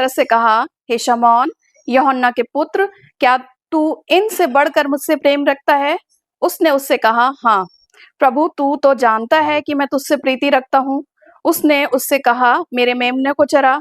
पतरस से कहा, हे शमौन यूहन्ना के पुत्र, क्या तू इनसे बढ़कर मुझसे प्रेम रखता है? उसने उससे कहा, हाँ प्रभु, तू तो जानता है कि मैं तुझसे प्रीति रखता हूँ। उसने उससे कहा, मेरे मेमने को चरा।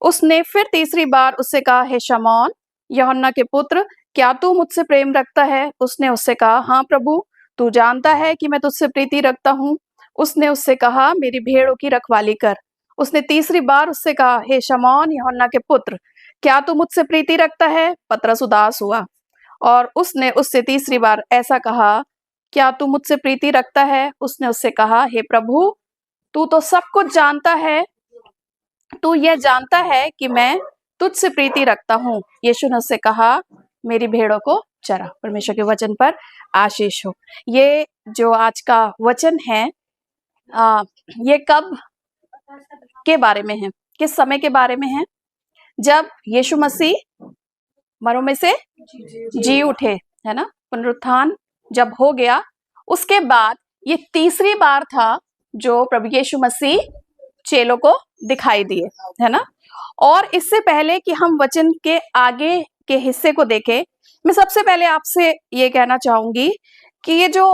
उसने फिर तीसरी बार उससे कहा, हे शमौन यूहन्ना के पुत्र, क्या तू मुझसे प्रेम रखता है? उसने उससे कहा, हाँ प्रभु, तू जानता है कि मैं तुझसे प्रीति रखता हूँ। उसने उससे कहा, मेरी भेड़ों की रखवाली कर। उसने तीसरी बार उससे कहा, हे शमौन यूहन्ना के पुत्र, क्या तू मुझसे प्रीति रखता है? पतरस उदास हुआ और उसने उससे तीसरी बार ऐसा कहा, क्या तू मुझसे प्रीति रखता है? उसने उससे कहा, हे प्रभु, तू तो सब कुछ जानता है, तू यह जानता है कि मैं तुझसे प्रीति रखता हूँ। यीशु ने उससे कहा, मेरी भेड़ों को चरा। परमेश्वर के वचन पर आशीष हो। ये जो आज का वचन है, ये कब के बारे में है? किस समय के बारे में है? जब यीशु मसीह मरों में से जी उठे, है ना, पुनरुत्थान जब हो गया, उसके बाद ये तीसरी बार था जो प्रभु यीशु मसीह चेलों को दिखाई दिए, है ना। और इससे पहले कि हम वचन के आगे के हिस्से को देखें, मैं सबसे पहले आपसे ये कहना चाहूंगी कि ये जो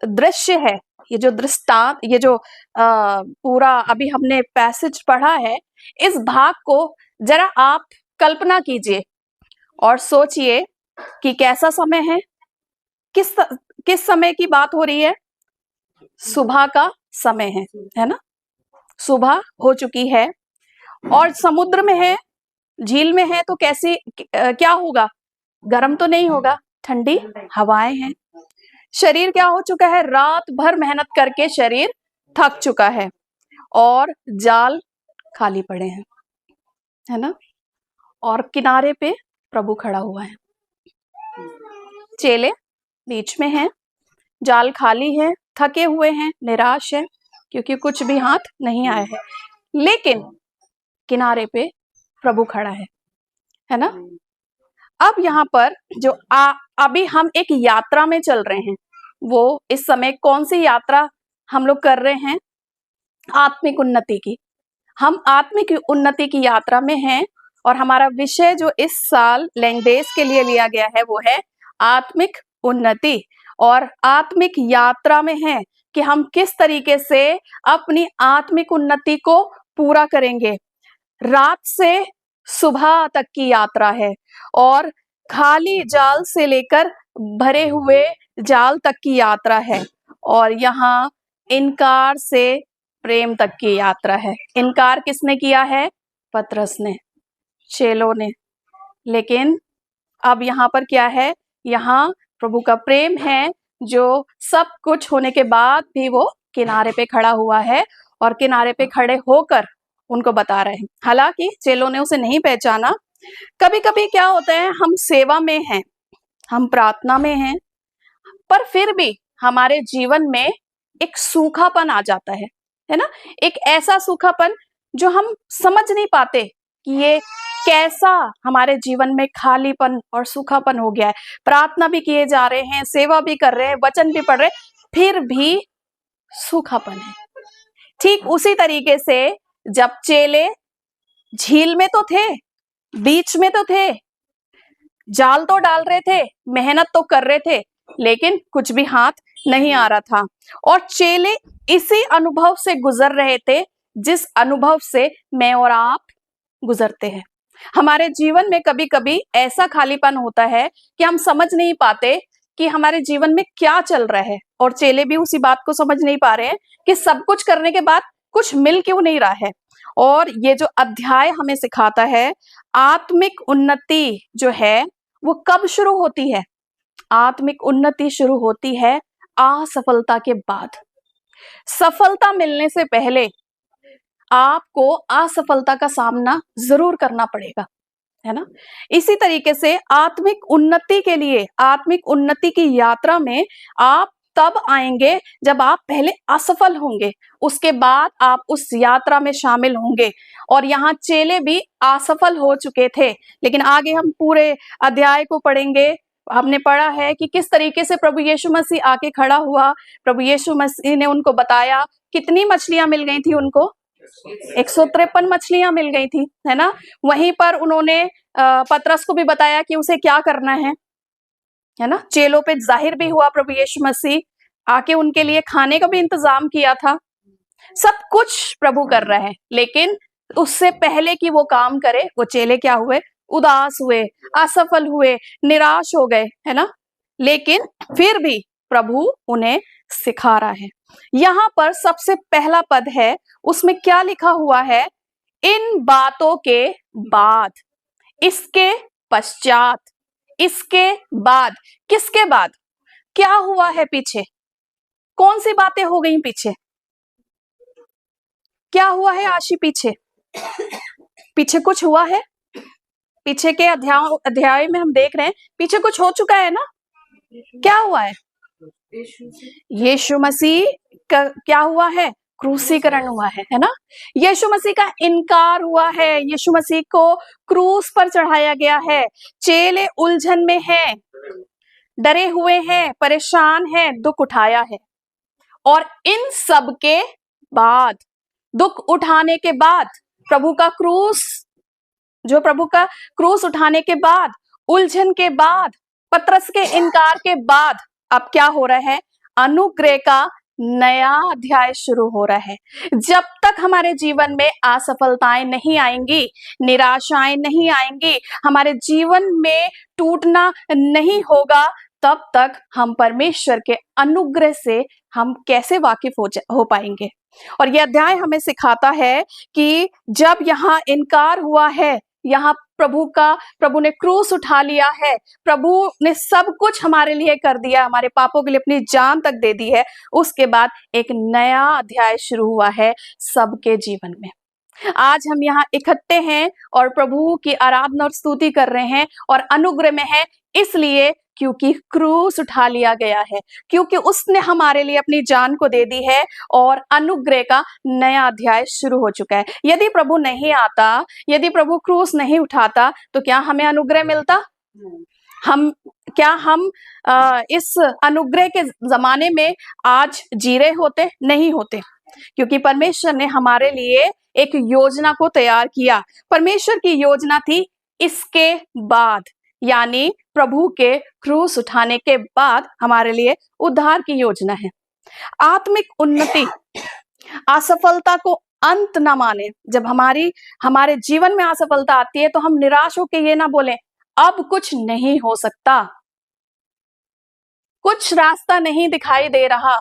दृश्य है, ये जो दृष्टांत, ये जो पूरा अभी हमने पैसेज पढ़ा है, इस भाग को जरा आप कल्पना कीजिए और सोचिए कि कैसा समय है, किस समय की बात हो रही है? सुबह का समय है ना। सुबह हो चुकी है और समुद्र में है, झील में है, तो कैसी क्या होगा? गर्म तो नहीं होगा, ठंडी हवाएं हैं। शरीर क्या हो चुका है? रात भर मेहनत करके शरीर थक चुका है और जाल खाली पड़े हैं, है ना। और किनारे पे प्रभु खड़ा हुआ है, चेले बीच में हैं, जाल खाली है, थके हुए हैं, निराश है क्योंकि कुछ भी हाथ नहीं आया है, लेकिन किनारे पे प्रभु खड़ा है ना। अब यहाँ पर जो अभी हम एक यात्रा में चल रहे हैं, वो इस समय कौन सी यात्रा हम लोग कर रहे हैं? आत्मिक उन्नति की। हम आत्मिक उन्नति की यात्रा में हैं और हमारा विषय जो इस साल लैंग्वेज के लिए लिया गया है वो है आत्मिक उन्नति। और आत्मिक यात्रा में है कि हम किस तरीके से अपनी आत्मिक उन्नति को पूरा करेंगे। रात से सुबह तक की यात्रा है और खाली जाल से लेकर भरे हुए जाल तक की यात्रा है, और यहाँ इनकार से प्रेम तक की यात्रा है। इनकार किसने किया है? पतरस ने, चेलों ने। लेकिन अब यहाँ पर क्या है? यहाँ प्रभु का प्रेम है जो सब कुछ होने के बाद भी वो किनारे पे खड़ा हुआ है और किनारे पे खड़े होकर उनको बता रहे हैं। हालांकि चेलों ने उसे नहीं पहचाना। कभी कभी क्या होता है, हम सेवा में हैं, हम प्रार्थना में हैं, पर फिर भी हमारे जीवन में एक सूखापन आ जाता है ना। एक ऐसा सूखापन जो हम समझ नहीं पाते कि ये कैसा हमारे जीवन में खालीपन और सूखापन हो गया है। प्रार्थना भी किए जा रहे हैं, सेवा भी कर रहे हैं, वचन भी पढ़ रहे हैं, फिर भी सूखापन है। ठीक उसी तरीके से जब चेले झील में तो थे, बीच में तो थे, जाल तो डाल रहे थे, मेहनत तो कर रहे थे, लेकिन कुछ भी हाथ नहीं आ रहा था। और चेले इसी अनुभव से गुजर रहे थे जिस अनुभव से मैं और आप गुजरते हैं। हमारे जीवन में कभी कभी ऐसा खालीपन होता है कि हम समझ नहीं पाते कि हमारे जीवन में क्या चल रहा है, और चेले भी उसी बात को समझ नहीं पा रहे हैं कि सब कुछ करने के बाद कुछ मिल क्यों नहीं रहा है। और ये जो अध्याय हमें सिखाता है, आत्मिक उन्नति जो है वो कब शुरू होती है? आत्मिक उन्नति शुरू होती है असफलता के बाद। सफलता मिलने से पहले आपको असफलता का सामना जरूर करना पड़ेगा, है ना। इसी तरीके से आत्मिक उन्नति के लिए, आत्मिक उन्नति की यात्रा में आप तब आएंगे जब आप पहले असफल होंगे, उसके बाद आप उस यात्रा में शामिल होंगे। और यहाँ चेले भी असफल हो चुके थे, लेकिन आगे हम पूरे अध्याय को पढ़ेंगे। हमने पढ़ा है कि किस तरीके से प्रभु यीशु मसीह आके खड़ा हुआ। प्रभु यीशु मसीह ने उनको बताया, कितनी मछलियां मिल गई थी उनको? 153 मछलियां मिल गई थी, है ना। वहीं पर उन्होंने पतरस को भी बताया कि उसे क्या करना है ना। चेलों पे जाहिर भी हुआ प्रभु यीशु मसीह, आके उनके लिए खाने का भी इंतजाम किया था। सब कुछ प्रभु कर रहे हैं, लेकिन उससे पहले कि वो काम करे, वो चेले क्या हुए? उदास हुए, असफल हुए, निराश हो गए, है ना। लेकिन फिर भी प्रभु उन्हें सिखा रहा है। यहां पर सबसे पहला पद है, उसमें क्या लिखा हुआ है? इन बातों के बाद, इसके पश्चात, इसके बाद। किसके बाद? क्या हुआ है पीछे? कौन सी बातें हो गई पीछे? क्या हुआ है आशी पीछे? पीछे कुछ हुआ है? पीछे के अध्याय में हम देख रहे हैं पीछे कुछ हो चुका है ना। क्या हुआ है? यीशु मसीह का क्या हुआ है? क्रूसीकरण हुआ है ना। यीशु मसीह का इनकार हुआ है, यीशु मसीह को क्रूस पर चढ़ाया गया है। चेले उलझन में हैं, डरे हुए हैं, परेशान हैं, दुख उठाया है। और इन सब के बाद, दुख उठाने के बाद, प्रभु का क्रूस उठाने के बाद, उलझन के बाद, पतरस के इनकार के बाद, अब क्या हो रहा है? अनुग्रह का नया अध्याय शुरू हो रहा है। जब तक हमारे जीवन में असफलताएं नहीं आएंगी, निराशाएं नहीं आएंगी, हमारे जीवन में टूटना नहीं होगा, तब तक हम परमेश्वर के अनुग्रह से हम कैसे वाकिफ हो पाएंगे। और यह अध्याय हमें सिखाता है कि जब यहाँ इनकार हुआ है, यहाँ प्रभु ने क्रूस उठा लिया है, प्रभु ने सब कुछ हमारे लिए कर दिया, हमारे पापों के लिए अपनी जान तक दे दी है। उसके बाद एक नया अध्याय शुरू हुआ है सबके जीवन में। आज हम यहाँ इकट्ठे हैं और प्रभु की आराधना और स्तुति कर रहे हैं और अनुग्रह में है, इसलिए क्योंकि क्रूस उठा लिया गया है, क्योंकि उसने हमारे लिए अपनी जान को दे दी है और अनुग्रह का नया अध्याय शुरू हो चुका है। यदि प्रभु नहीं आता, यदि प्रभु क्रूस नहीं उठाता, तो क्या हमें अनुग्रह मिलता? हम इस अनुग्रह के जमाने में आज जी रहे होते? नहीं होते, क्योंकि परमेश्वर ने हमारे लिए एक योजना को तैयार किया। परमेश्वर की योजना थी इसके बाद, यानी प्रभु के क्रूस उठाने के बाद हमारे लिए उद्धार की योजना है। आत्मिक उन्नति, असफलता को अंत ना माने। जब हमारे जीवन में असफलता आती है तो हम निराश होकर ये ना बोले अब कुछ नहीं हो सकता, कुछ रास्ता नहीं दिखाई दे रहा।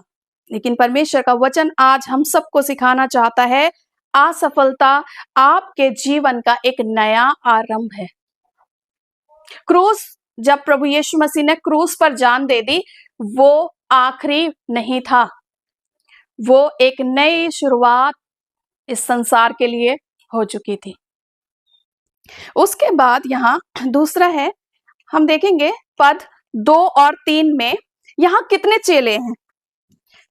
लेकिन परमेश्वर का वचन आज हम सबको सिखाना चाहता है, असफलता आपके जीवन का एक नया आरंभ है। क्रूस, जब प्रभु यीशु मसीह ने क्रूस पर जान दे दी, वो आखिरी नहीं था, वो एक नई शुरुआत इस संसार के लिए हो चुकी थी। उसके बाद यहाँ दूसरा है, हम देखेंगे पद 2 और 3 में यहाँ कितने चेले हैं?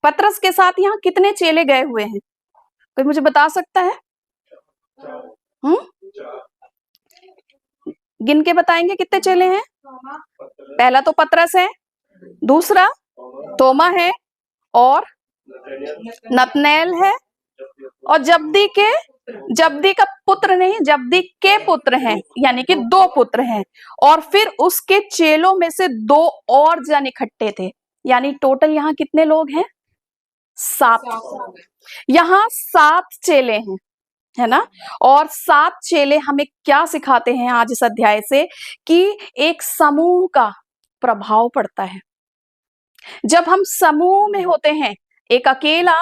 पतरस के साथ यहाँ कितने चेले गए हुए हैं? कोई मुझे बता सकता है? गिन के बताएंगे कितने चेले हैं? पहला तो पतरस है, दूसरा तोमा है, और नतनएल है, और जब्दी का पुत्र नहीं, जब्दी के पुत्र हैं, यानी कि 2 पुत्र हैं। और फिर उसके चेलों में से 2 और जन इकट्ठे थे, यानी टोटल यहाँ कितने लोग हैं? 7। यहाँ 7 चेले हैं, है ना। और 7 चेले हमें क्या सिखाते हैं आज इस अध्याय से? कि एक समूह का प्रभाव पड़ता है। जब हम समूह में होते हैं, एक अकेला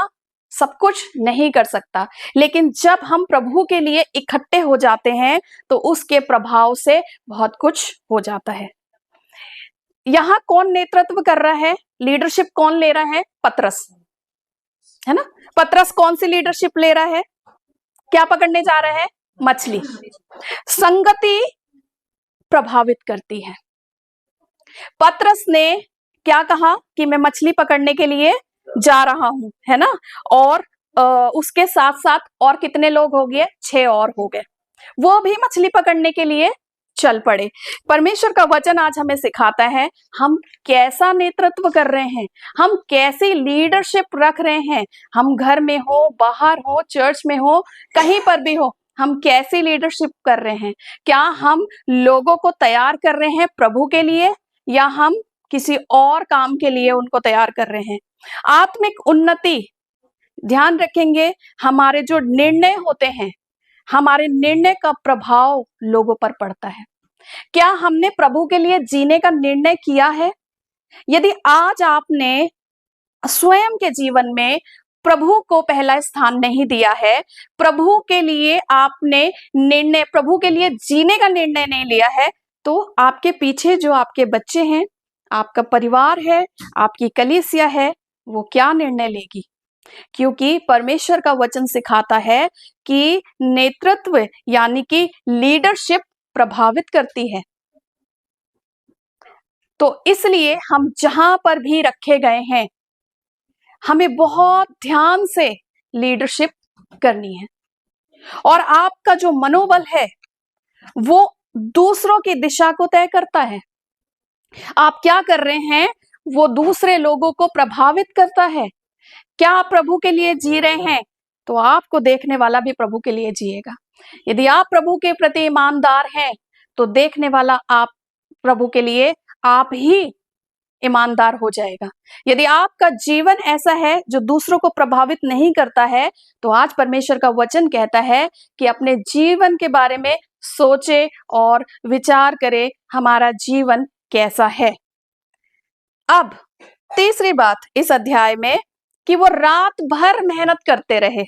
सब कुछ नहीं कर सकता, लेकिन जब हम प्रभु के लिए इकट्ठे हो जाते हैं तो उसके प्रभाव से बहुत कुछ हो जाता है। यहाँ कौन नेतृत्व कर रहा है? लीडरशिप कौन ले रहा है? पतरस, है ना। पतरस कौन सी लीडरशिप ले रहा है? क्या पकड़ने जा रहा है? मछली। संगति प्रभावित करती है। पतरस ने क्या कहा कि मैं मछली पकड़ने के लिए जा रहा हूं, है ना। और उसके साथ साथ और कितने लोग हो गए? 6 और हो गए। वो भी मछली पकड़ने के लिए चल पड़े। परमेश्वर का वचन आज हमें सिखाता है हम कैसा नेतृत्व कर रहे हैं, हम कैसी लीडरशिप रख रहे हैं। हम घर में हो, बाहर हो, चर्च में हो, कहीं पर भी हो, हम कैसी लीडरशिप कर रहे हैं। क्या हम लोगों को तैयार कर रहे हैं प्रभु के लिए, या हम किसी और काम के लिए उनको तैयार कर रहे हैं। आत्मिक उन्नति, ध्यान रखेंगे, हमारे जो निर्णय होते हैं, हमारे निर्णय का प्रभाव लोगों पर पड़ता है। क्या हमने प्रभु के लिए जीने का निर्णय किया है? यदि आज आपने स्वयं के जीवन में प्रभु को पहला स्थान नहीं दिया है, प्रभु के लिए आपने निर्णय, प्रभु के लिए जीने का निर्णय नहीं लिया है, तो आपके पीछे जो आपके बच्चे हैं, आपका परिवार है, आपकी कलीसिया है, वो क्या निर्णय लेगी? क्योंकि परमेश्वर का वचन सिखाता है कि नेतृत्व यानी कि लीडरशिप प्रभावित करती है। तो इसलिए हम जहां पर भी रखे गए हैं, हमें बहुत ध्यान से लीडरशिप करनी है। और आपका जो मनोबल है वो दूसरों की दिशा को तय करता है। आप क्या कर रहे हैं वो दूसरे लोगों को प्रभावित करता है। क्या आप प्रभु के लिए जी रहे हैं, तो आपको देखने वाला भी प्रभु के लिए जिएगा। यदि आप प्रभु के प्रति ईमानदार हैं, तो देखने वाला आप प्रभु के लिए आप ही ईमानदार हो जाएगा। यदि आपका जीवन ऐसा है जो दूसरों को प्रभावित नहीं करता है, तो आज परमेश्वर का वचन कहता है कि अपने जीवन के बारे में सोचे और विचार करे, हमारा जीवन कैसा है। अब तीसरी बात इस अध्याय में कि वो रात भर मेहनत करते रहे।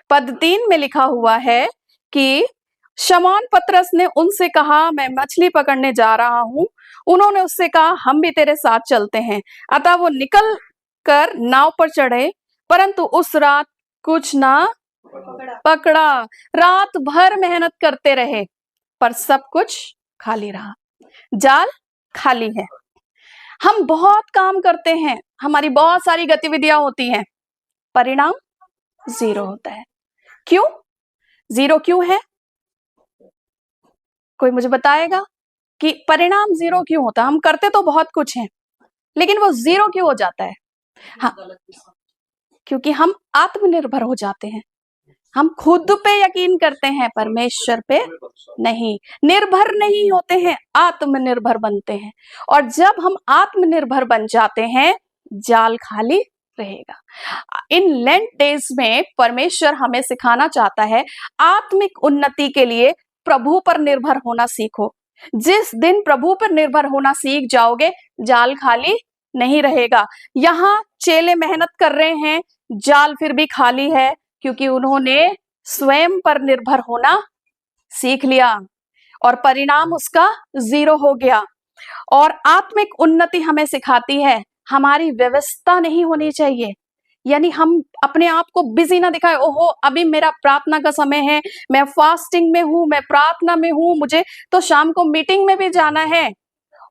पद 3 में लिखा हुआ है कि शमौन पतरस ने उनसे कहा, मैं मछली पकड़ने जा रहा हूं। उन्होंने उससे कहा, हम भी तेरे साथ चलते हैं। अतः वो निकल कर नाव पर चढ़े, परंतु उस रात कुछ ना पकड़ा। रात भर मेहनत करते रहे, पर सब कुछ खाली रहा, जाल खाली है। हम बहुत काम करते हैं, हमारी बहुत सारी गतिविधियां होती हैं, परिणाम 0 होता है। क्यों 0 क्यों है? कोई मुझे बताएगा कि परिणाम 0 क्यों होता है? हम करते तो बहुत कुछ है, लेकिन वो 0 क्यों हो जाता है? हाँ, क्योंकि हम आत्मनिर्भर हो जाते हैं। हम खुद पे यकीन करते हैं, परमेश्वर पे नहीं। निर्भर नहीं होते हैं, आत्मनिर्भर बनते हैं। और जब हम आत्मनिर्भर बन जाते हैं, जाल खाली रहेगा। इन लेंट डेज में परमेश्वर हमें सिखाना चाहता है, आत्मिक उन्नति के लिए प्रभु पर निर्भर होना सीखो। जिस दिन प्रभु पर निर्भर होना सीख जाओगे, जाल खाली नहीं रहेगा। यहाँ चेले मेहनत कर रहे हैं, जाल फिर भी खाली है, क्योंकि उन्होंने स्वयं पर निर्भर होना सीख लिया और परिणाम उसका 0 हो गया। और आत्मिक उन्नति हमें सिखाती है, हमारी व्यवस्था नहीं होनी चाहिए। यानी हम अपने आप को बिजी ना दिखाए, ओहो अभी मेरा प्रार्थना का समय है, मैं फास्टिंग में हूं, मैं प्रार्थना में हूं, मुझे तो शाम को मीटिंग में भी जाना है,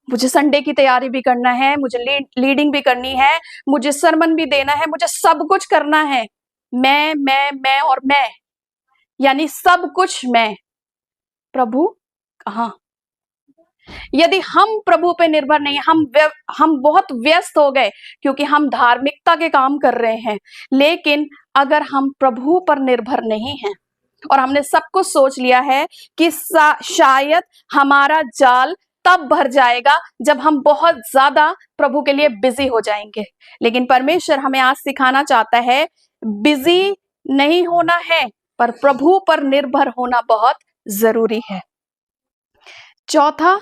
मुझे संडे की तैयारी भी करना है, मुझे लीडिंग भी करनी है, मुझे सरमन भी देना है, मुझे सब कुछ करना है। मैं और मैं, यानी सब कुछ मैं। प्रभु कहाँ? यदि हम प्रभु पे निर्भर नहीं, हम बहुत व्यस्त हो गए क्योंकि हम धार्मिकता के काम कर रहे हैं। लेकिन अगर हम प्रभु पर निर्भर नहीं हैं और हमने सब कुछ सोच लिया है कि शायद हमारा जाल तब भर जाएगा जब हम बहुत ज्यादा प्रभु के लिए बिजी हो जाएंगे। लेकिन परमेश्वर हमें आज सिखाना चाहता है, बिजी नहीं होना है, पर प्रभु पर निर्भर होना बहुत जरूरी है। चौथा,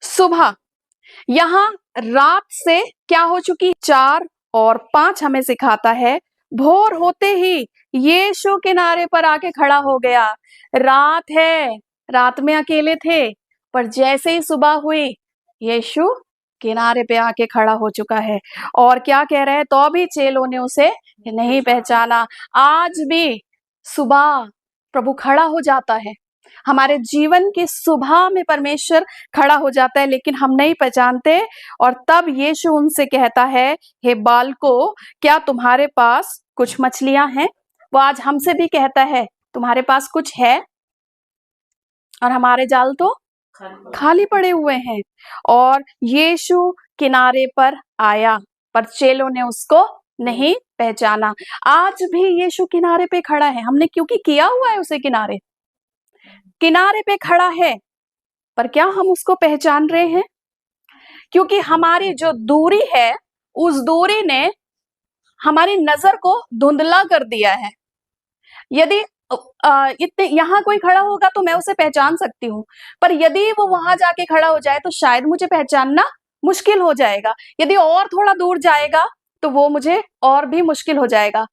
सुबह। यहां रात से क्या हो चुकी? 4 और 5 हमें सिखाता है, भोर होते ही यीशु किनारे पर आके खड़ा हो गया। रात है, रात में अकेले थे, पर जैसे ही सुबह हुई, यीशु किनारे पे आके खड़ा हो चुका है। और क्या कह रहे हैं? तो भी चेलों ने उसे नहीं पहचाना। आज भी सुबह प्रभु खड़ा हो जाता है, हमारे जीवन की सुबह में परमेश्वर खड़ा हो जाता है, लेकिन हम नहीं पहचानते। और तब यीशु उनसे कहता है, हे बालकों, क्या तुम्हारे पास कुछ मछलियां हैं? वो आज हमसे भी कहता है, तुम्हारे पास कुछ है? और हमारे जाल तो खाली पड़े हुए हैं। और यीशु किनारे पर आया, पर चेलों ने उसको नहीं पहचाना। आज भी यीशु किनारे पे खड़ा है, हमने क्योंकि किया हुआ है उसे किनारे पे खड़ा है, पर क्या हम उसको पहचान रहे हैं? क्योंकि हमारी जो दूरी है, उस दूरी ने हमारी नजर को धुंधला कर दिया है। यदि इतने यहाँ कोई खड़ा होगा तो मैं उसे पहचान सकती हूँ, पर यदि वो वहां जाके खड़ा हो जाए तो शायद मुझे पहचानना मुश्किल हो जाएगा। यदि और थोड़ा दूर जाएगा तो वो मुझे और भी मुश्किल हो जाएगा।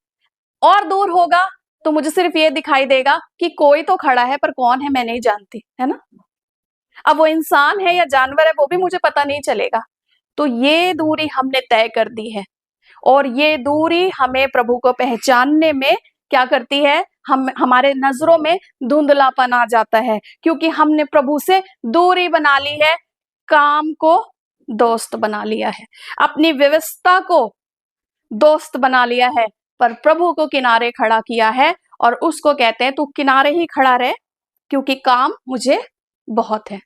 और दूर होगा तो मुझे सिर्फ ये दिखाई देगा कि कोई तो खड़ा है, पर कौन है मैं नहीं जानती, है ना। अब वो इंसान है या जानवर है वो भी मुझे पता नहीं चलेगा। तो ये दूरी हमने तय कर दी है, और ये दूरी हमें प्रभु को पहचानने में क्या करती है, हमारे नजरों में धुंधलापन आ जाता है, क्योंकि हमने प्रभु से दूरी बना ली है, काम को दोस्त बना लिया है, अपनी व्यवस्था को दोस्त बना लिया है, पर प्रभु को किनारे खड़ा किया है। और उसको कहते हैं तू किनारे ही खड़ा रहे, क्योंकि काम मुझे बहुत है,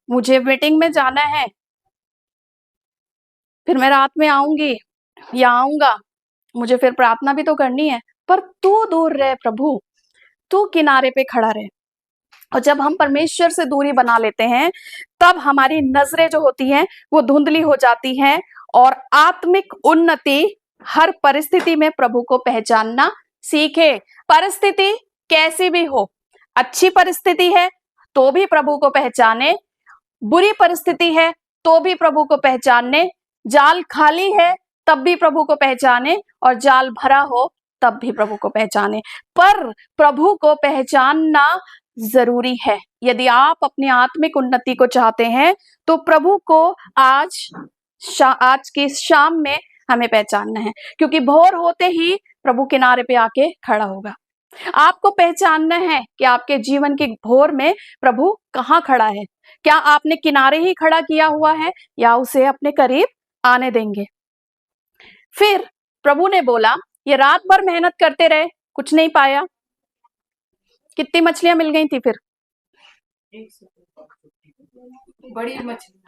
मुझे मीटिंग में जाना है, फिर मैं रात में आऊंगी या आऊंगा, मुझे फिर प्रार्थना भी तो करनी है, पर तू दूर रहे प्रभु, तू किनारे पे खड़ा रहे। और जब हम परमेश्वर से दूरी बना लेते हैं, तब हमारी नजरें जो होती हैं वो धुंधली हो जाती हैं, और आत्मिक उन्नति हर परिस्थिति में प्रभु को पहचानना सीखे। परिस्थिति कैसी भी हो, अच्छी परिस्थिति है तो भी प्रभु को पहचाने, बुरी परिस्थिति है तो भी प्रभु को पहचानने, जाल खाली है तब भी प्रभु को पहचाने, और जाल भरा हो तब भी प्रभु को पहचाने। पर प्रभु को पहचानना जरूरी है। यदि आप अपनी आत्मिक उन्नति को चाहते हैं तो प्रभु को आज की शाम में हमें पहचानना है, क्योंकि भोर होते ही प्रभु किनारे पे आके खड़ा होगा। आपको पहचानना है कि आपके जीवन के भोर में प्रभु कहाँ खड़ा है। क्या आपने किनारे ही खड़ा किया हुआ है या उसे अपने करीब आने देंगे? फिर प्रभु ने बोला, ये रात भर मेहनत करते रहे, कुछ नहीं पाया। कितनी मछलियां मिल गई थी? फिर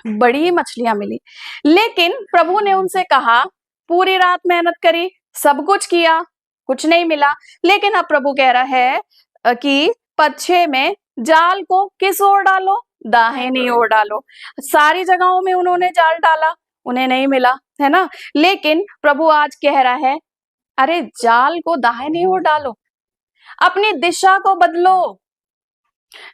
बड़ी मछलियां मिली। लेकिन प्रभु ने उनसे कहा, पूरी रात मेहनत करी, सब कुछ किया, कुछ नहीं मिला। लेकिन अब प्रभु कह रहा है कि पद 6 में जाल को किस ओर डालो? दाहिनी ओर डालो। सारी जगहों में उन्होंने जाल डाला, उन्हें नहीं मिला, है ना। लेकिन प्रभु आज कह रहा है, अरे जाल को दाहिनी ओर डालो, अपनी दिशा को बदलो।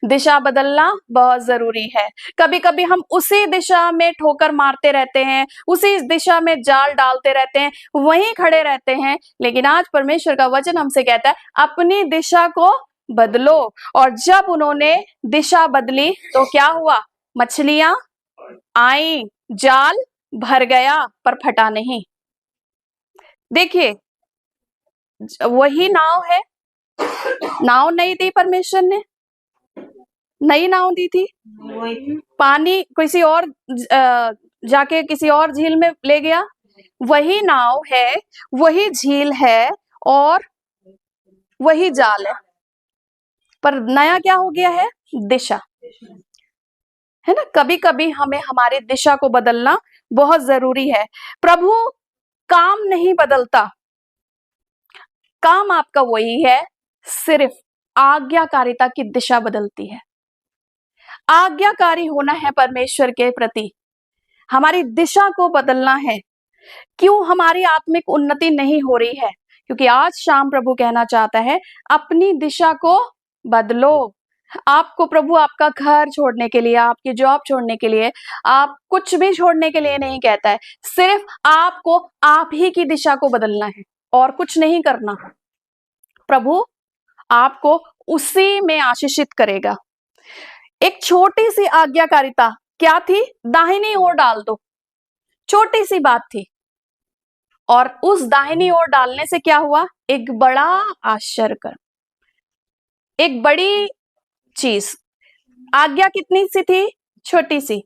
दिशा बदलना बहुत जरूरी है। कभी कभी हम उसी दिशा में ठोकर मारते रहते हैं, उसी दिशा में जाल डालते रहते हैं, वहीं खड़े रहते हैं। लेकिन आज परमेश्वर का वचन हमसे कहता है, अपनी दिशा को बदलो। और जब उन्होंने दिशा बदली तो क्या हुआ? मछलियां आई, जाल भर गया, पर फटा नहीं। देखिए, वही नाव है, नाव नहीं दी परमेश्वर ने, नई नाव दी थी। पानी किसी और जाके किसी और झील में ले गया। वही नाव है, वही झील है, और वही जाल है, पर नया क्या हो गया है? दिशा, है ना। कभी कभी हमें हमारी दिशा को बदलना बहुत जरूरी है। प्रभु काम नहीं बदलता, काम आपका वही है, सिर्फ आज्ञाकारिता की दिशा बदलती है। आज्ञाकारी होना है परमेश्वर के प्रति, हमारी दिशा को बदलना है। क्यों हमारी आत्मिक उन्नति नहीं हो रही है? क्योंकि आज शाम प्रभु कहना चाहता है, अपनी दिशा को बदलो। आपको प्रभु आपका घर छोड़ने के लिए, आपकी जॉब छोड़ने के लिए, आप कुछ भी छोड़ने के लिए नहीं कहता है। सिर्फ आपको आप ही की दिशा को बदलना है और कुछ नहीं करना। प्रभु आपको उसी में आशीषित करेगा। एक छोटी सी आज्ञाकारिता क्या थी? दाहिनी ओर डाल दो, छोटी सी बात थी। और उस दाहिनी ओर डालने से क्या हुआ? एक बड़ा आश्चर्य कर, एक बड़ी चीज। आज्ञा कितनी सी थी? छोटी सी।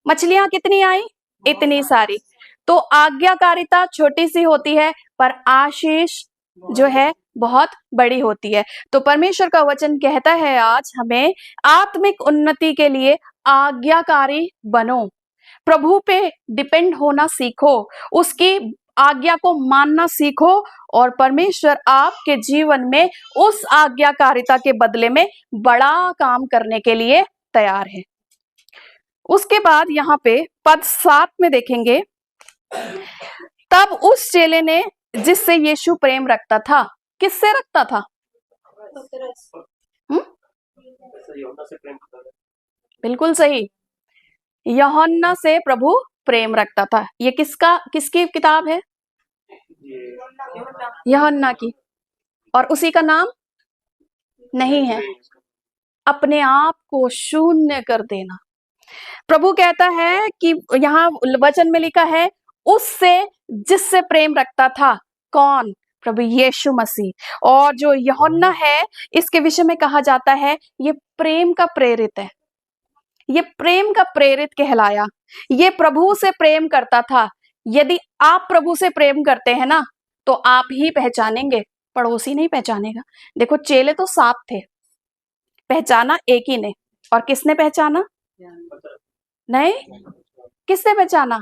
मछलियां कितनी आई? इतनी सारी। तो आज्ञाकारिता छोटी सी होती है, पर आशीष जो है बहुत बड़ी होती है। तो परमेश्वर का वचन कहता है आज हमें आत्मिक उन्नति के लिए आज्ञाकारी बनो, प्रभु पे डिपेंड होना सीखो, उसकी आज्ञा को मानना सीखो और परमेश्वर आपके जीवन में उस आज्ञाकारिता के बदले में बड़ा काम करने के लिए तैयार है। उसके बाद यहाँ पे पद 7 में देखेंगे, तब उस चेले ने जिससे यीशु प्रेम रखता था, किससे रखता था? बिल्कुल सही, यूहन्ना से प्रभु प्रेम रखता था। ये किसकी किताब है? यूहन्ना की। और उसी का नाम नहीं है, अपने आप को शून्य कर देना। प्रभु कहता है कि यहाँ वचन में लिखा है, उससे जिससे प्रेम रखता था। कौन? प्रभु यीशु मसीह। और जो यूहन्ना है, इसके विषय में कहा जाता है ये प्रेम का प्रेरित है, ये प्रेम का प्रेरित कहलाया। ये प्रभु से प्रेम करता था। यदि आप प्रभु से प्रेम करते हैं ना, तो आप ही पहचानेंगे, पड़ोसी नहीं पहचानेगा। देखो, चेले तो 7 थे, पहचाना एक ही ने। और किसने पहचाना? नहीं, किसने पहचाना?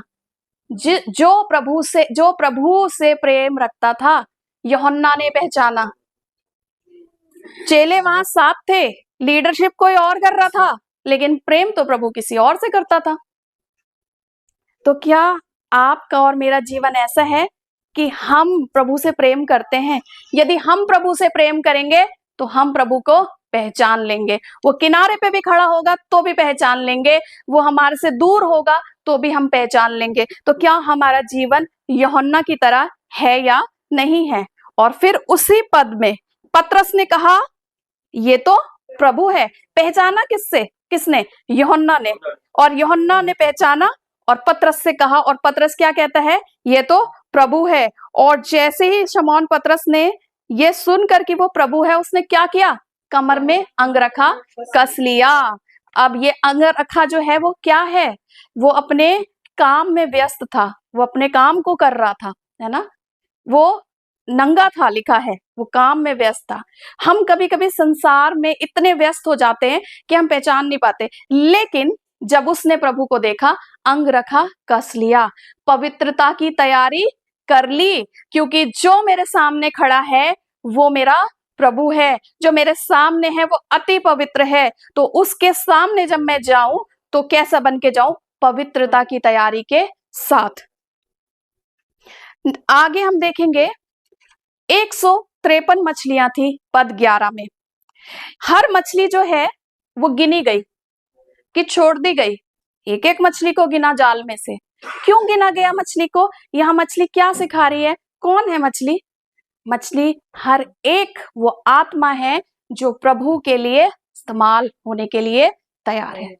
जो प्रभु से प्रेम रखता था, यूहन्ना ने पहचाना। चेले वहां 7 थे, लीडरशिप कोई और कर रहा था, लेकिन प्रेम तो प्रभु किसी और से करता था। तो क्या आपका और मेरा जीवन ऐसा है कि हम प्रभु से प्रेम करते हैं? यदि हम प्रभु से प्रेम करेंगे तो हम प्रभु को पहचान लेंगे। वो किनारे पे भी खड़ा होगा तो भी पहचान लेंगे, वो हमारे से दूर होगा तो भी हम पहचान लेंगे। तो क्या हमारा जीवन यूहन्ना की तरह है या नहीं है? और फिर उसी पद में पतरस ने कहा, ये तो प्रभु है। पहचाना किसने? यूहन्ना ने। और यूहन्ना ने पहचाना और पतरस से कहा, और पतरस क्या कहता है? ये तो प्रभु है। और जैसे ही शमौन पतरस ने ये सुनकर कि वो प्रभु है, उसने क्या किया? कमर में अंगरखा कस लिया। अब ये अंगरखा जो है वो क्या है? वो अपने काम में व्यस्त था, वो अपने काम को कर रहा था, है ना। वो नंगा था, लिखा है, वो काम में व्यस्त था। हम कभी कभी संसार में इतने व्यस्त हो जाते हैं कि हम पहचान नहीं पाते। लेकिन जब उसने प्रभु को देखा, अंगरखा कस लिया, पवित्रता की तैयारी कर ली, क्योंकि जो मेरे सामने खड़ा है वो मेरा प्रभु है। जो मेरे सामने है वो अति पवित्र है। तो उसके सामने जब मैं जाऊं तो कैसा बन के जाऊं? पवित्रता की तैयारी के साथ। आगे हम देखेंगे, 153 मछलियां थी पद 11 में। हर मछली जो है वो गिनी गई कि छोड़ दी गई? एक एक मछली को गिना जाल में से। क्यों गिना गया मछली को? यह मछली क्या सिखा रही है? कौन है मछली? मछली हर एक वो आत्मा है जो प्रभु के लिए इस्तेमाल होने के लिए तैयार है।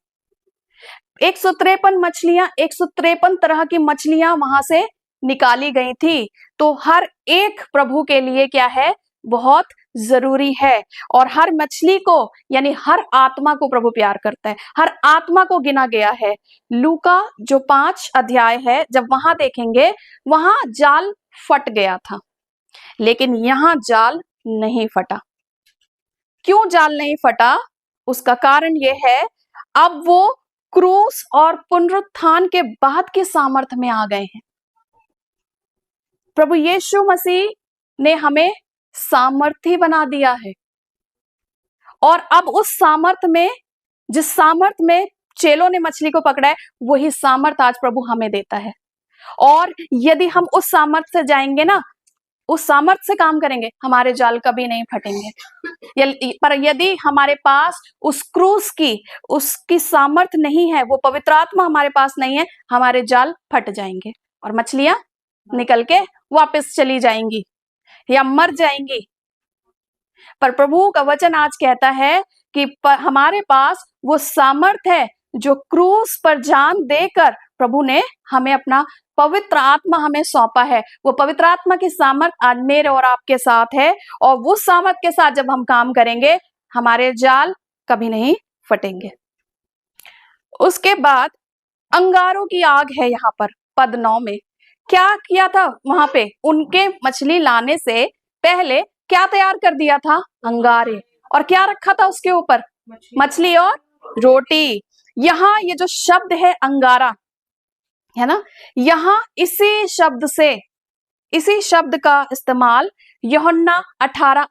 153 मछलियां, 153 तरह की मछलियां वहां से निकाली गई थी। तो हर एक प्रभु के लिए क्या है? बहुत जरूरी है। और हर मछली को, यानी हर आत्मा को प्रभु प्यार करता है, हर आत्मा को गिना गया है। लूका जो 5 अध्याय है, जब वहां देखेंगे, वहां जाल फट गया था, लेकिन यहां जाल नहीं फटा। क्यों जाल नहीं फटा? उसका कारण यह है, अब वो क्रूस और पुनरुत्थान के बाद के सामर्थ्य में आ गए हैं। प्रभु यीशु मसीह ने हमें सामर्थी बना दिया है। और अब उस सामर्थ्य में, जिस सामर्थ्य में चेलों ने मछली को पकड़ा है, वही सामर्थ्य आज प्रभु हमें देता है। और यदि हम उस सामर्थ्य से जाएंगे ना, उस सामर्थ्य से काम करेंगे, हमारे जाल कभी नहीं फटेंगे। पर यदि हमारे पास उस क्रूस की, उसकी सामर्थ्य नहीं है, वो पवित्र आत्मा हमारे पास नहीं है, हमारे जाल फट जाएंगे और मछलियां निकल के वापस चली जाएंगी या मर जाएंगी। पर प्रभु का वचन आज कहता है कि हमारे पास वो सामर्थ्य है जो क्रूस पर जान देकर प्रभु ने हमें अपना पवित्र आत्मा हमें सौंपा है। वो पवित्र आत्मा की सामर्थ्य आज मेरे और आपके साथ है, और वो सामर्थ्य के साथ जब हम काम करेंगे, हमारे जाल कभी नहीं फटेंगे। उसके बाद अंगारों की आग है यहाँ पर पद 9 में। क्या किया था वहां पे? उनके मछली लाने से पहले क्या तैयार कर दिया था? अंगारे। और क्या रखा था उसके ऊपर? मछली और रोटी। यहाँ ये जो शब्द है अंगारा, है ना, यहाँ इसी शब्द का इस्तेमाल यूहन्ना 18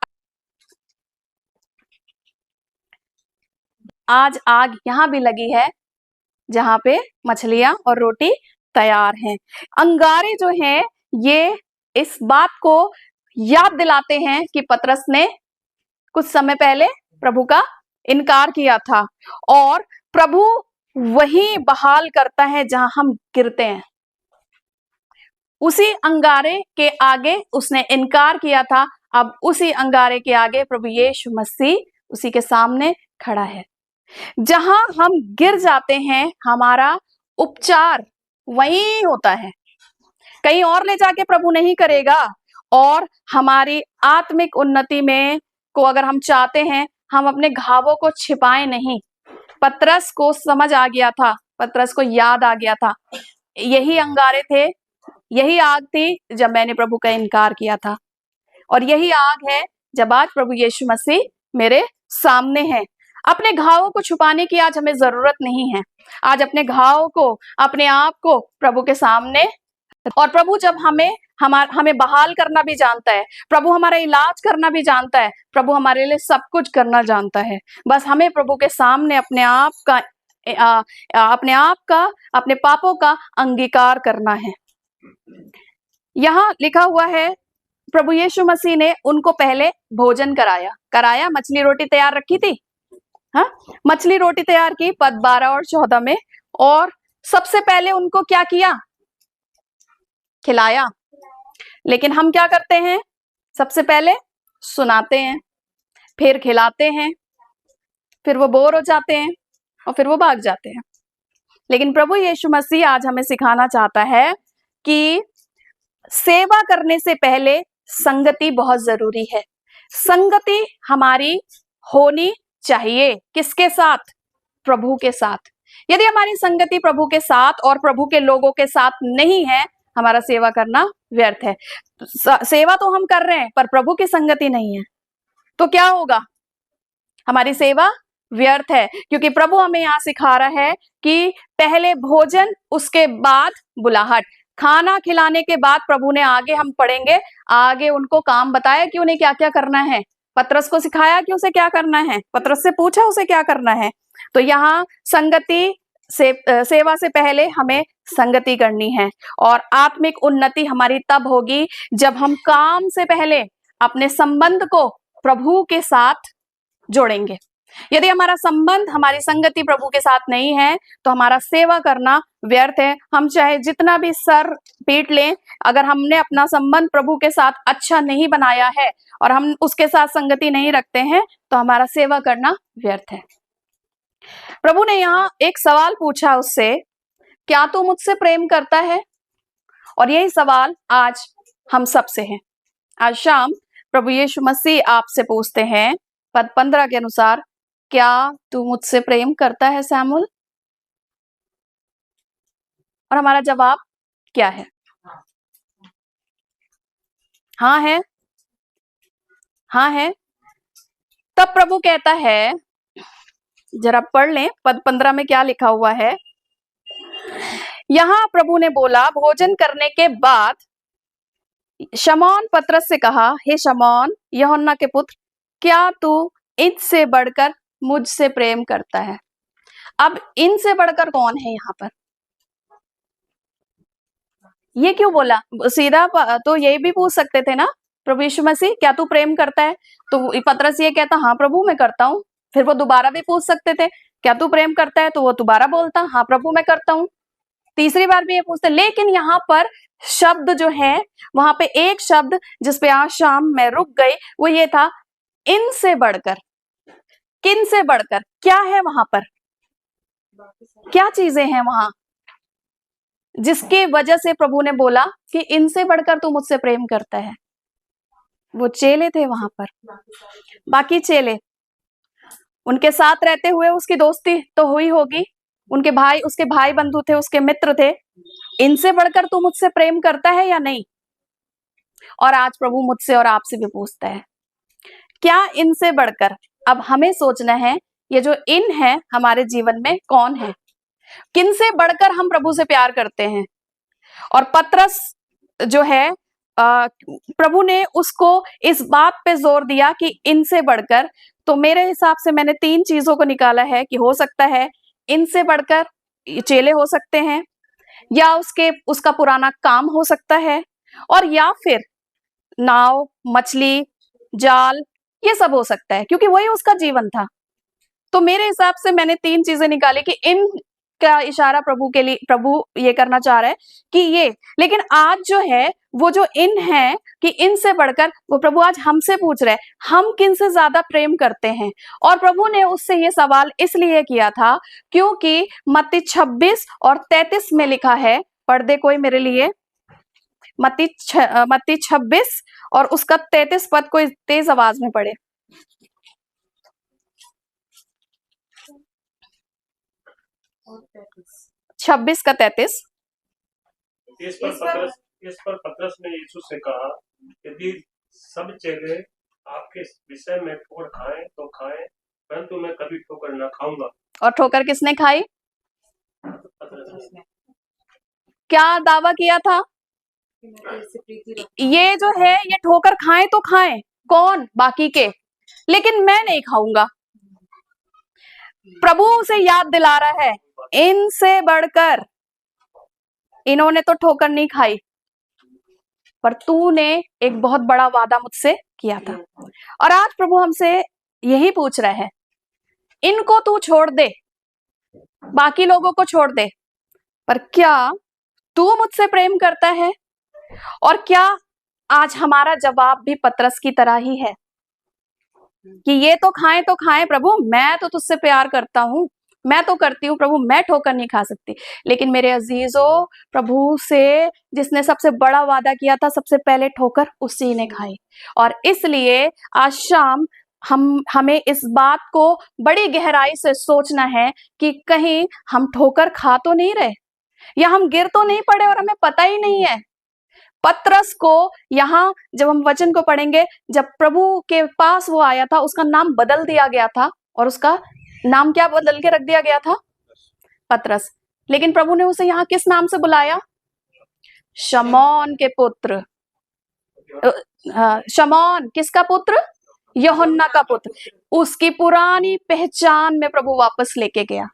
आज आग यहां भी लगी है जहां पे मछलियां और रोटी तैयार हैं। अंगारे जो हैं ये इस बात को याद दिलाते हैं कि पतरस ने कुछ समय पहले प्रभु का इनकार किया था और प्रभु वही बहाल करता है जहां हम गिरते हैं। उसी अंगारे के आगे उसने इनकार किया था, अब उसी अंगारे के आगे प्रभु यीशु मसीह उसी के सामने खड़ा है। जहां हम गिर जाते हैं हमारा उपचार वहीं होता है, कहीं और ले जाके प्रभु नहीं करेगा। और हमारी आत्मिक उन्नति में को अगर हम चाहते हैं, हम अपने घावों को छिपाएं नहीं। पतरस को समझ आ गया था, पतरस को याद आ गया था, यही अंगारे थे, यही आग थी जब मैंने प्रभु का इनकार किया था, और यही आग है जब आज प्रभु यीशु मसीह मेरे सामने है। अपने घावों को छुपाने की आज हमें जरूरत नहीं है। आज अपने घाव को, अपने आप को प्रभु के सामने, और प्रभु जब हमें बहाल करना भी जानता है, प्रभु हमारा इलाज करना भी जानता है, प्रभु हमारे लिए सब कुछ करना जानता है। बस हमें प्रभु के सामने अपने आप का अपने पापों का अंगीकार करना है। यहाँ लिखा हुआ है प्रभु यीशु मसीह ने उनको पहले भोजन कराया, मछली रोटी तैयार रखी थी, हाँ, मछली रोटी तैयार की पद 12 और 14 में, और सबसे पहले उनको क्या किया? खिलाया। लेकिन हम क्या करते हैं? सबसे पहले सुनाते हैं, फिर खिलाते हैं, फिर वो बोर हो जाते हैं और फिर वो भाग जाते हैं। लेकिन प्रभु यीशु मसीह आज हमें सिखाना चाहता है कि सेवा करने से पहले संगति बहुत जरूरी है। संगति हमारी होनी चाहिए किसके साथ? प्रभु के साथ। यदि हमारी संगति प्रभु के साथ और प्रभु के लोगों के साथ नहीं है, हमारा सेवा करना व्यर्थ है। सेवा तो हम कर रहे हैं पर प्रभु की संगति नहीं है तो क्या होगा? हमारी सेवा व्यर्थ है, क्योंकि प्रभु हमें यहाँ सिखा रहा है कि पहले भोजन, उसके बाद बुलाहट। खाना खिलाने के बाद प्रभु ने आगे, हम पढ़ेंगे आगे, उनको काम बताया कि उन्हें क्या क्या करना है। पतरस को सिखाया कि उसे क्या करना है, पतरस से पूछा उसे क्या करना है। तो यहाँ संगति से, सेवा से पहले हमें संगति करनी है, और आत्मिक उन्नति हमारी तब होगी जब हम काम से पहले अपने संबंध को प्रभु के साथ जोड़ेंगे। यदि हमारा संबंध, हमारी संगति प्रभु के साथ नहीं है तो हमारा सेवा करना व्यर्थ है। हम चाहे जितना भी सर पीट लें, अगर हमने अपना संबंध प्रभु के साथ अच्छा नहीं बनाया है और हम उसके साथ संगति नहीं रखते हैं तो हमारा सेवा करना व्यर्थ है। प्रभु ने यहाँ एक सवाल पूछा उससे, क्या तू मुझसे प्रेम करता है? और यही सवाल आज हम सबसे है। आज शाम प्रभु यीशु मसीह आपसे पूछते हैं पद 15 के अनुसार, क्या तू मुझसे प्रेम करता है सैमुअल? और हमारा जवाब क्या है? हाँ है, हाँ है। तब प्रभु कहता है, जरा पढ़ लें पद 15 में क्या लिखा हुआ है। यहां प्रभु ने बोला, भोजन करने के बाद शमौन पतरस से कहा, हे शमौन यूहन्ना के पुत्र, क्या तू इनसे बढ़कर मुझसे प्रेम करता है? अब इनसे बढ़कर कौन है यहाँ पर? ये क्यों बोला? सीधा तो ये भी पूछ सकते थे ना, प्रभु यीशु मसीह क्या तू प्रेम करता है? तो पतरस ये कहता, हाँ प्रभु मैं करता हूँ। फिर वो दोबारा भी पूछ सकते थे, क्या तू प्रेम करता है? तो वो दोबारा बोलता, हाँ प्रभु मैं करता हूँ। तीसरी बार भी ये पूछते। लेकिन यहाँ पर शब्द जो है, वहां पे एक शब्द जिसपे आज शाम मैं रुक गई, वो ये था, इनसे बढ़कर। किन से बढ़कर? क्या है वहां पर? क्या चीजें हैं वहां जिसके वजह से प्रभु ने बोला कि इनसे बढ़कर तू मुझसे प्रेम करता है? वो चेले थे वहां पर, बाकी चेले, उनके साथ रहते हुए उसकी दोस्ती तो हुई होगी, उनके भाई, उसके भाई बंधु थे, उसके मित्र थे। इनसे बढ़कर तू मुझसे प्रेम करता है या नहीं? और आज प्रभु मुझसे और आपसे भी पूछता है, क्या इनसे बढ़कर? अब हमें सोचना है ये जो इन है हमारे जीवन में कौन है, किन से बढ़कर हम प्रभु से प्यार करते हैं। और पतरस जो है प्रभु ने उसको इस बात पे जोर दिया कि इनसे बढ़कर, तो मेरे हिसाब से मैंने 3 चीजों को निकाला है कि हो सकता है इनसे बढ़कर चेले हो सकते हैं, या उसका पुराना काम हो सकता है, और या फिर नाव, मछली, जाल, ये सब हो सकता है, क्योंकि वही उसका जीवन था। तो मेरे हिसाब से मैंने 3 चीजें निकाली कि इन का इशारा प्रभु के लिए, प्रभु ये करना चाह रहा है कि ये, लेकिन आज जो है वो जो इन है कि इनसे बढ़कर, वो प्रभु आज हमसे पूछ रहे हैं हम किन से ज्यादा प्रेम करते हैं। और प्रभु ने उससे ये सवाल इसलिए किया था क्योंकि मत्ती 26 और 33 में लिखा है, पढ़ दे कोई मेरे लिए, मत्ती 26 और उसका 33 पद कोई तेज आवाज में पढ़े। 26 का 33। इस पर पतरस ने यीशु से कहा, यदि सब चेले आपके विषय में ठोकर खाएं तो खाएं, परंतु मैं कभी ठोकर न खाऊंगा। और ठोकर किसने खाई? क्या दावा किया था? ये जो है ये ठोकर खाएं तो खाएं, कौन? बाकी के, लेकिन मैं नहीं खाऊंगा। प्रभु उसे याद दिला रहा है इनसे बढ़कर इन्होंने तो ठोकर नहीं खाई, पर तूने एक बहुत बड़ा वादा मुझसे किया था। और आज प्रभु हमसे यही पूछ रहा है, इनको तू छोड़ दे, बाकी लोगों को छोड़ दे, पर क्या तू मुझसे प्रेम करता है? और क्या आज हमारा जवाब भी पतरस की तरह ही है कि ये तो खाएं प्रभु, मैं तो तुझसे प्यार करता हूं, मैं तो करती हूँ प्रभु, मैं ठोकर नहीं खा सकती। लेकिन मेरे अजीजों, प्रभु से जिसने सबसे बड़ा वादा किया था, सबसे पहले ठोकर उसी ने खाई। और इसलिए आज शाम हमें इस बात को बड़ी गहराई से सोचना है कि कहीं हम ठोकर खा तो नहीं रहे, या हम गिर तो नहीं पड़े और हमें पता ही नहीं है। पतरस को यहाँ जब हम वचन को पढ़ेंगे, जब प्रभु के पास वो आया था, उसका नाम बदल दिया गया था, और उसका नाम क्या बदल के रख दिया गया था? पतरस। लेकिन प्रभु ने उसे यहाँ किस नाम से बुलाया? शमौन के पुत्र। शमौन किसका पुत्र? यूहन्ना का पुत्र। उसकी पुरानी पहचान में प्रभु वापस लेके गया।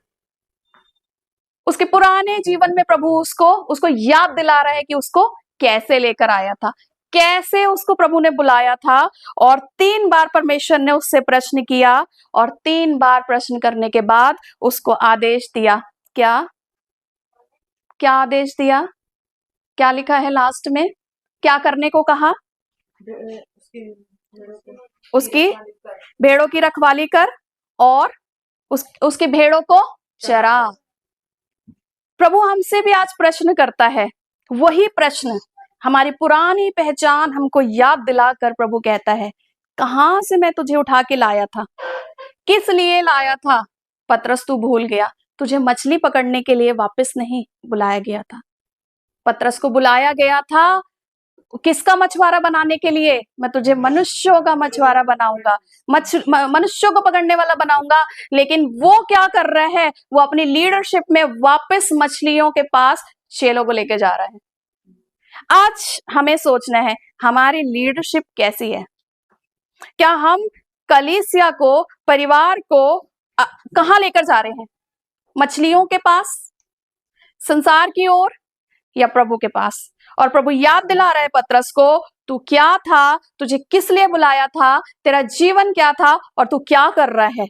उसके पुराने जीवन में प्रभु उसको याद दिला रहा है कि उसको कैसे लेकर आया था, कैसे उसको प्रभु ने बुलाया था। और 3 बार परमेश्वर ने उससे प्रश्न किया, और 3 बार प्रश्न करने के बाद उसको आदेश दिया। क्या आदेश दिया? क्या लिखा है लास्ट में? क्या करने को कहा? उसकी भेड़ों की रखवाली कर और उसकी भेड़ों को चरा। प्रभु हमसे भी आज प्रश्न करता है, वही प्रश्न, हमारी पुरानी पहचान हमको याद दिलाकर प्रभु कहता है, कहां से मैं तुझे उठा के लाया था, किस लिए लाया था? पतरस तू भूल गया, तुझे मछली पकड़ने के लिए वापस नहीं बुलाया गया था। पतरस को बुलाया गया था किसका मछुआरा बनाने के लिए? मैं तुझे मनुष्यों का मछुआरा बनाऊंगा, मनुष्यों को पकड़ने वाला बनाऊंगा। लेकिन वो क्या कर रहा है? वो अपनी लीडरशिप में वापस मछलियों के पास चेलों को लेके जा रहा है। आज हमें सोचना है हमारी लीडरशिप कैसी है। क्या हम कलीसिया को, परिवार को कहां लेकर जा रहे हैं? मछलियों के पास, संसार की ओर, या प्रभु के पास? और प्रभु याद दिला रहा है पतरस को, तू क्या था, तुझे किस लिए बुलाया था, तेरा जीवन क्या था, और तू क्या कर रहा है?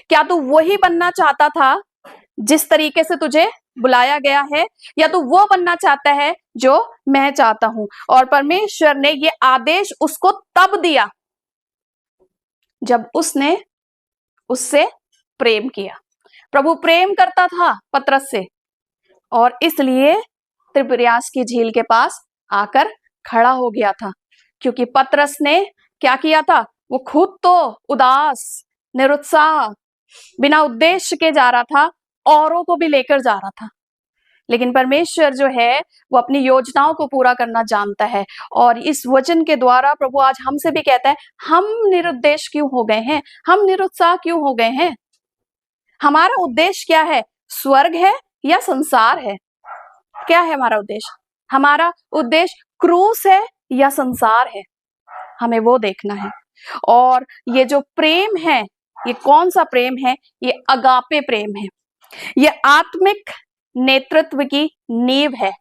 क्या तू वही बनना चाहता था जिस तरीके से तुझे बुलाया गया है, या तू वो बनना चाहता है जो मैं चाहता हूं? और परमेश्वर ने ये आदेश उसको तब दिया जब उसने उससे प्रेम किया। प्रभु प्रेम करता था पतरस से, और इसलिए तिब्रियास की झील के पास आकर खड़ा हो गया था। क्योंकि पतरस ने क्या किया था? वो खुद तो उदास, निरुत्साह, बिना उद्देश्य के जा रहा था, औरों को भी लेकर जा रहा था। लेकिन परमेश्वर जो है वो अपनी योजनाओं को पूरा करना जानता है। और इस वचन के द्वारा प्रभु आज हमसे भी कहता है, हम निरुद्देश्य क्यों हो गए हैं, हम निरुत्साह क्यों हो गए हैं? हमारा उद्देश्य क्या है? स्वर्ग है या संसार है? क्या है हमारा उद्देश्य? हमारा उद्देश्य क्रूस है या संसार है? हमें वो देखना है। और ये जो प्रेम है, ये कौन सा प्रेम है? ये अगापे प्रेम है। ये आत्मिक नेतृत्व की नींव है।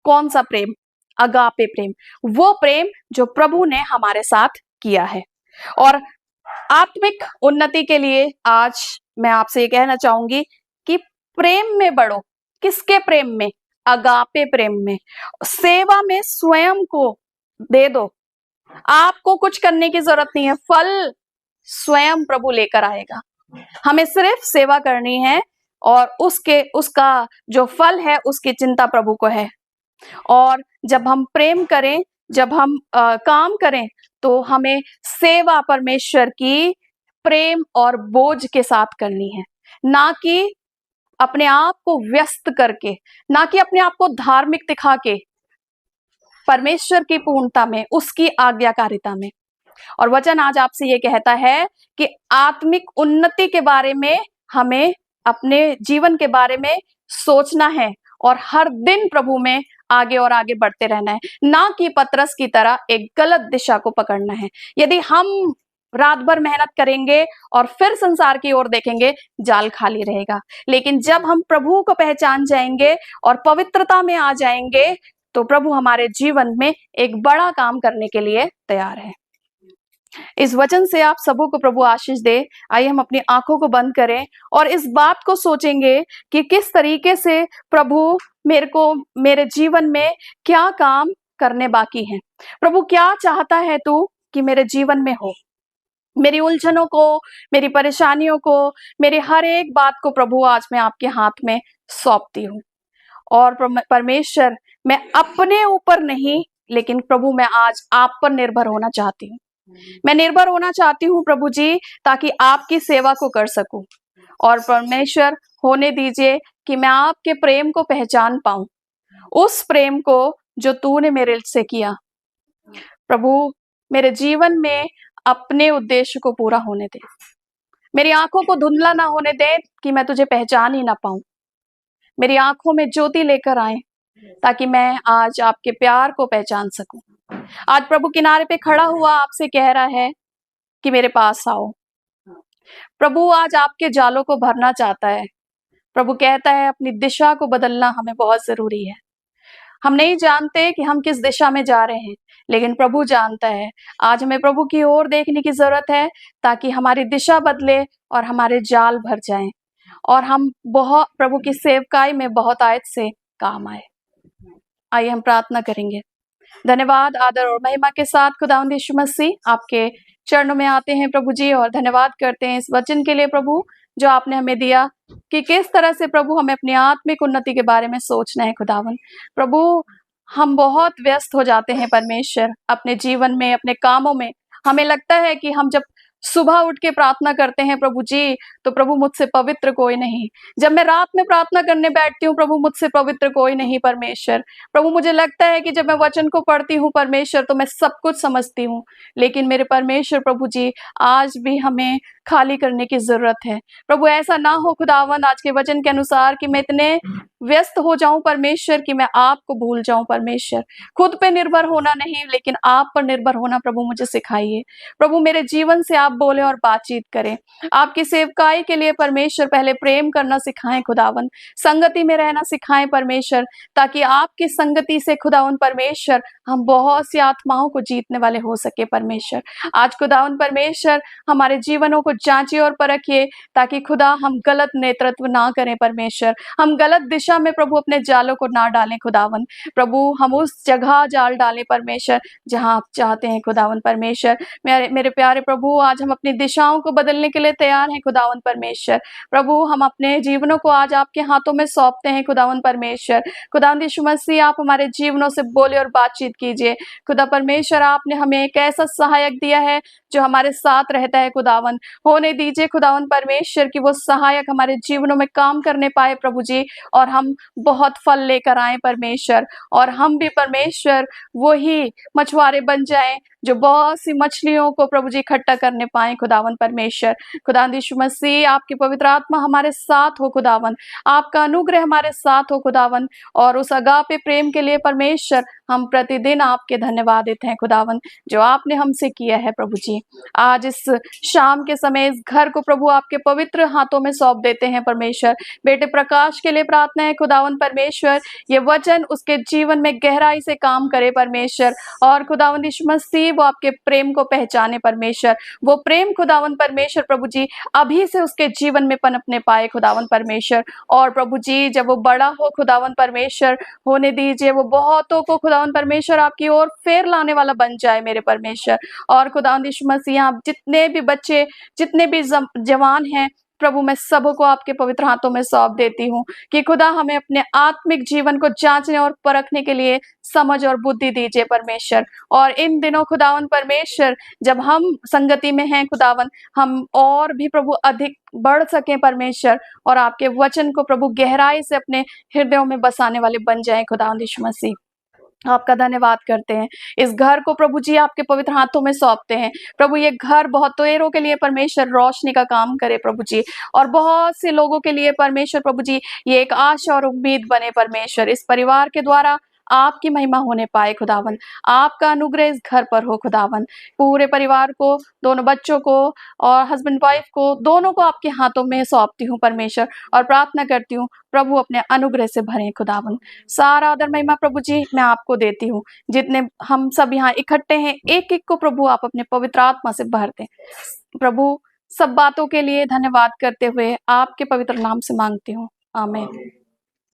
कौन सा प्रेम? अगापे प्रेम। वो प्रेम जो प्रभु ने हमारे साथ किया है। और आत्मिक उन्नति के लिए आज मैं आपसे ये कहना चाहूंगी कि प्रेम में बढ़ो। किसके प्रेम में? अगापे प्रेम में। सेवा में स्वयं को दे दो। आपको कुछ करने की जरूरत नहीं है, फल स्वयं प्रभु लेकर आएगा। हमें सिर्फ सेवा करनी है और उसका जो फल है उसकी चिंता प्रभु को है। और जब हम प्रेम करें, जब हम काम करें, तो हमें सेवा परमेश्वर की प्रेम और बोझ के साथ करनी है, ना कि अपने आप को व्यस्त करके, ना कि अपने आप को धार्मिक दिखा के, परमेश्वर की पूर्णता में, उसकी आज्ञाकारिता में। और वचन आज आपसे ये कहता है कि आत्मिक उन्नति के बारे में हमें अपने जीवन के बारे में सोचना है और हर दिन प्रभु में आगे और आगे बढ़ते रहना है, ना कि पतरस की तरह एक गलत दिशा को पकड़ना है। यदि हम रात भर मेहनत करेंगे और फिर संसार की ओर देखेंगे, जाल खाली रहेगा। लेकिन जब हम प्रभु को पहचान जाएंगे और पवित्रता में आ जाएंगे, तो प्रभु हमारे जीवन में एक बड़ा काम करने के लिए तैयार है। इस वचन से आप सबों को प्रभु आशीष दे। आइए हम अपनी आंखों को बंद करें और इस बात को सोचेंगे कि किस तरीके से प्रभु मेरे जीवन में क्या काम करने बाकी है। प्रभु क्या चाहता है तू कि मेरे जीवन में हो। मेरी उलझनों को, मेरी परेशानियों को, मेरी हर एक बात को प्रभु आज मैं आपके हाथ में सौंपती हूँ। और परमेश्वर, मैं अपने ऊपर नहीं, लेकिन प्रभु मैं आज आप पर निर्भर होना चाहती हूँ। मैं निर्भर होना चाहती हूँ प्रभु जी, ताकि आपकी सेवा को कर सकूं। और परमेश्वर, होने दीजिए कि मैं आपके प्रेम को पहचान पाऊं, उस प्रेम को जो तूने मेरे से किया। प्रभु, मेरे जीवन में अपने उद्देश्य को पूरा होने दे। मेरी आंखों को धुंधला ना होने दे कि मैं तुझे पहचान ही ना पाऊं। मेरी आंखों में ज्योति लेकर आए, ताकि मैं आज आपके प्यार को पहचान सकूं। आज प्रभु किनारे पे खड़ा हुआ आपसे कह रहा है कि मेरे पास आओ। प्रभु आज आपके जालों को भरना चाहता है। प्रभु कहता है अपनी दिशा को बदलना हमें बहुत जरूरी है। हम नहीं जानते कि हम किस दिशा में जा रहे हैं, लेकिन प्रभु जानता है। आज हमें प्रभु की ओर देखने की जरूरत है, ताकि हमारी दिशा बदले और हमारे जाल भर जाएं और हम बहुत प्रभु की सेवकाई में बहुत आयत से काम आए। आइए हम प्रार्थना करेंगे। धन्यवाद, आदर और महिमा के साथ खुदावंद यीशु मसीह आपके चरणों में आते हैं प्रभु जी, और धन्यवाद करते हैं इस वचन के लिए प्रभु, जो आपने हमें दिया कि किस तरह से प्रभु हमें अपनी आत्मिक उन्नति के बारे में सोचना है। खुदावन प्रभु, हम बहुत व्यस्त हो जाते हैं परमेश्वर अपने जीवन में, अपने कामों में। हमें लगता है कि हम जब सुबह उठ के प्रार्थना करते हैं प्रभु जी, तो प्रभु मुझसे पवित्र कोई नहीं। जब मैं रात में प्रार्थना करने बैठती हूँ प्रभु, मुझसे पवित्र कोई नहीं परमेश्वर। प्रभु, मुझे लगता है कि जब मैं वचन को पढ़ती हूँ परमेश्वर, तो मैं सब कुछ समझती हूँ। लेकिन मेरे परमेश्वर प्रभु जी, आज भी हमें खाली करने की जरूरत है। प्रभु, ऐसा ना हो खुदावन आज के वचन के अनुसार कि मैं इतने व्यस्त हो जाऊं परमेश्वर कि मैं आपको भूल जाऊं परमेश्वर। खुद पे निर्भर होना नहीं, लेकिन आप पर निर्भर होना प्रभु मुझे सिखाइए। प्रभु, मेरे जीवन से आप बोले और बातचीत करें। आपकी सेवकाई के लिए परमेश्वर पहले प्रेम करना सिखाएं खुदावन, संगति में रहना सिखाएं परमेश्वर, ताकि आपकी संगति से खुदावन परमेश्वर हम बहुत सी आत्माओं को जीतने वाले हो सके परमेश्वर। आज खुदावन परमेश्वर हमारे जीवनों को जांचिए और परखिए, ताकि खुदा हम गलत नेतृत्व ना करें परमेश्वर, हम गलत दिशा में प्रभु अपने जालों को ना डालें खुदावन। प्रभु, हम उस जगह जाल डालें परमेश्वर जहां आप चाहते हैं खुदावन परमेश्वर। मेरे प्यारे प्रभु, आज हम अपनी दिशाओं को बदलने के लिए तैयार हैं खुदावन परमेश्वर। प्रभु, हम अपने जीवनों को आज आपके हाथों में सौंपते हैं खुदावन परमेश्वर। खुदावन यीशु मसीह, आप हमारे जीवनों से बोले और बातचीत कीजिए। खुदा परमेश्वर, आपने हमें एक ऐसा सहायक दिया है जो हमारे साथ रहता है खुदावन। होने दीजिए खुदावन परमेश्वर कि वो सहायक हमारे जीवनों में काम करने पाए प्रभु जी, और हम बहुत फल लेकर आए परमेश्वर, और हम भी परमेश्वर वही मछुआरे बन जाएं जो बहुत सी मछलियों को प्रभु जी इकट्ठा करने पाए खुदावन परमेश्वर। खुदा यीशु मसीह, आपकी पवित्र आत्मा हमारे साथ हो खुदावन, आपका अनुग्रह हमारे साथ हो खुदावन, और उस अगापे प्रेम के लिए परमेश्वर हम प्रतिदिन आपके धन्यवाद देते हैं खुदावन, जो आपने हमसे किया है प्रभु जी। आज इस शाम के समय इस घर को प्रभु आपके पवित्र हाथों में सौंप देते हैं परमेश्वर। बेटे प्रकाश के लिए प्रार्थना है खुदावन परमेश्वर, ये वचन उसके जीवन में गहराई से काम करे परमेश्वर, और खुदावन यीशु मसीह वो आपके प्रेम को पहचाने परमेश्वर। वो प्रेम खुदावन परमेश्वर प्रभु जी अभी से उसके जीवन में पनपने पाए खुदावन परमेश्वर, और प्रभु जी जब वो बड़ा हो खुदावन परमेश्वर, होने दीजिए वो बहुतों को खुदावन परमेश्वर आपकी ओर फेर लाने वाला बन जाए मेरे परमेश्वर। और खुदावन यीशु मसीह, आप जितने भी बच्चे, जितने भी जवान हैं प्रभु, मैं सबको आपके पवित्र हाथों में सौंप देती हूँ कि खुदा हमें अपने आत्मिक जीवन को जांचने और परखने के लिए समझ और बुद्धि दीजिए परमेश्वर। और इन दिनों खुदावन परमेश्वर जब हम संगति में हैं खुदावन, हम और भी प्रभु अधिक बढ़ सकें परमेश्वर, और आपके वचन को प्रभु गहराई से अपने हृदयों में बसाने वाले बन जाएं खुदावन यीशु मसीह। आपका धन्यवाद करते हैं। इस घर को प्रभु जी आपके पवित्र हाथों में सौंपते हैं प्रभु। ये घर बहुत देरों के लिए परमेश्वर रोशनी का काम करे प्रभु जी, और बहुत से लोगों के लिए परमेश्वर प्रभु जी ये एक आशा और उम्मीद बने परमेश्वर। इस परिवार के द्वारा आपकी महिमा होने पाए खुदावन, आपका अनुग्रह इस घर पर हो खुदावन। पूरे परिवार को, दोनों बच्चों को और हस्बैंड वाइफ को, दोनों को आपके हाथों में सौंपती हूँ परमेश्वर, और प्रार्थना करती हूँ प्रभु अपने अनुग्रह से भरें खुदावन। सारा आदर महिमा प्रभु जी मैं आपको देती हूँ। जितने हम सब यहाँ इकट्ठे हैं, एक एक को प्रभु आप अपने पवित्र आत्मा से भर दें प्रभु। सब बातों के लिए धन्यवाद करते हुए आपके पवित्र नाम से मांगती हूँ, आमीन।